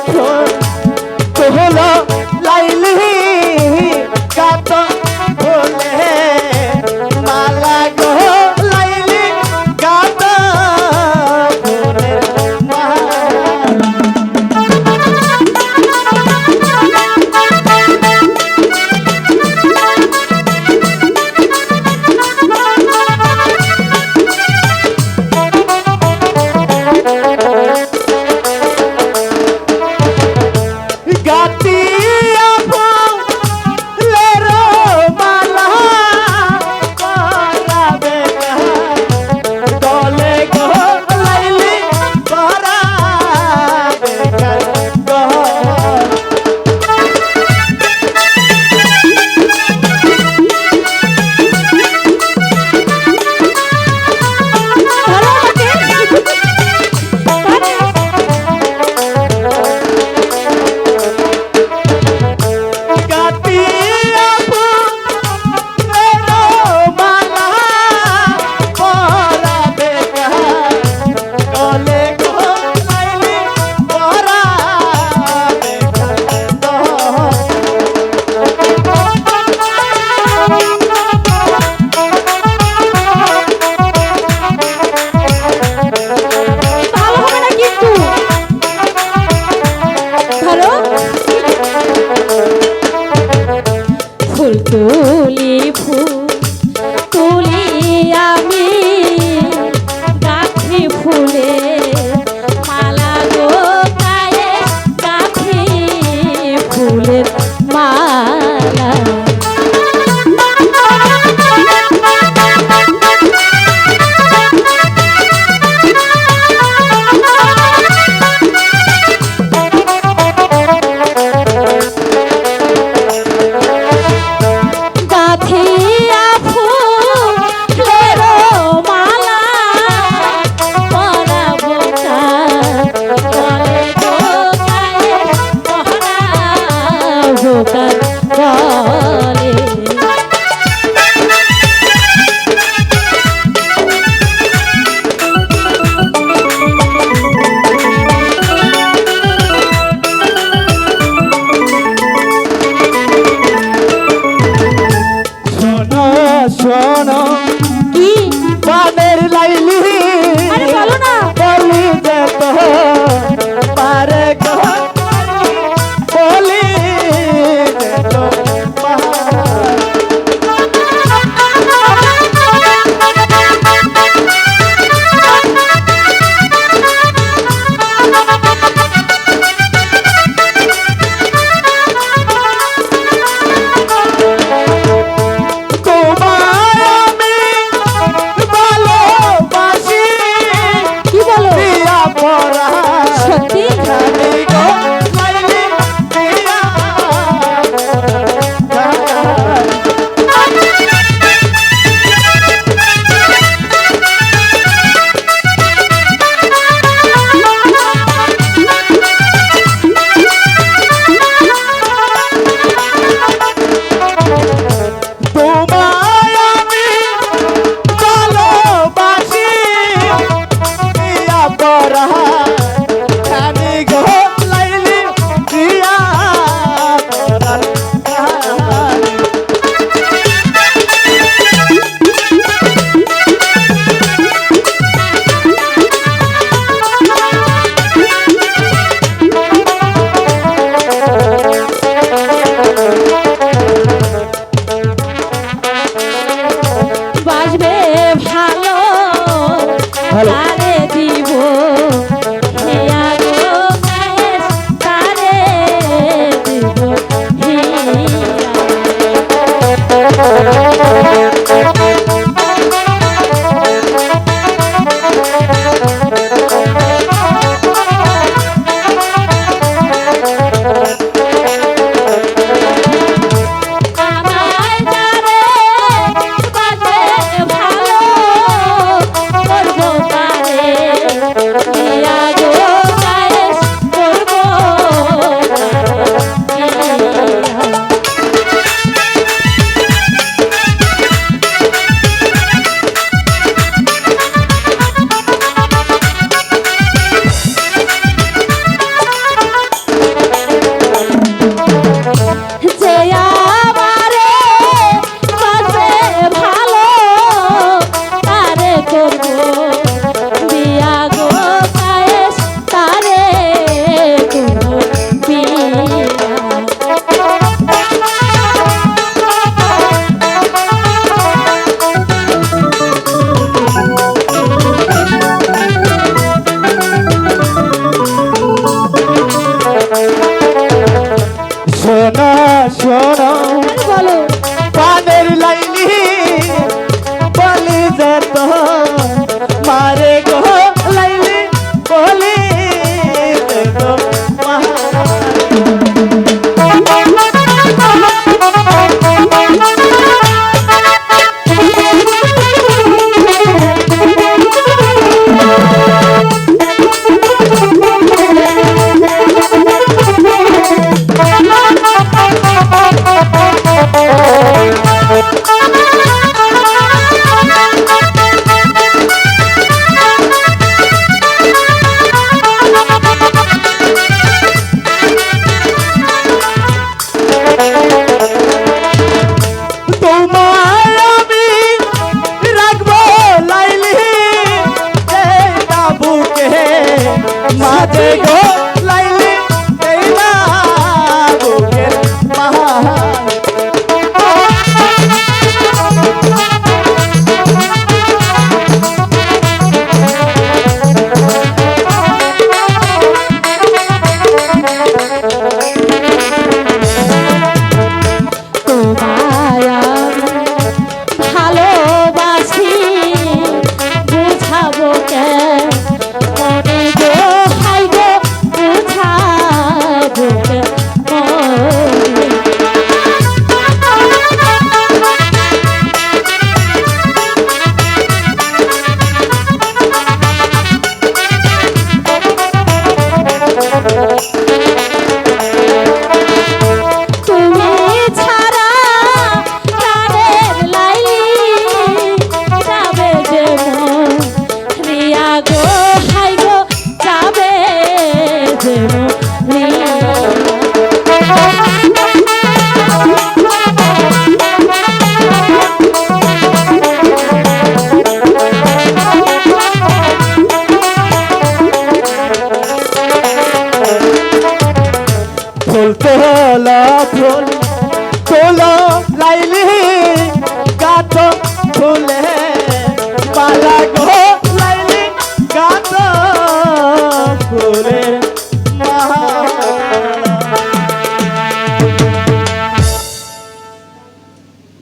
বছর তো হলো লাইলি গাত বলে মালা গো লাইলি গাত বলে তুলি ফুল তুলি আমি গাছি ফুলে মালা গো গায়ে গাছি ফুলের মালা শোনো কি বানের লাইলি আরে বলো না বলি যেত পারে গো বলি যেত বাসবে ভালো আরে দিব বলি দেখো তোমায় আমি রাখবো লাইলি এই না বুকে মাঝে গো লাইলি এই না বুকে তোমায় আমি ভালোবাসি বুঝাবো কেন মনে গো হাই গো বুঝাবো কেন মনে। তুমি ছাড়া প্রাণের লাইলি যাবে যে মন রিয়া গো হাই গো যাবে যে মন রিয়া। ফুল তোলা ফুল তোলো লাইলি গাছ ফুলে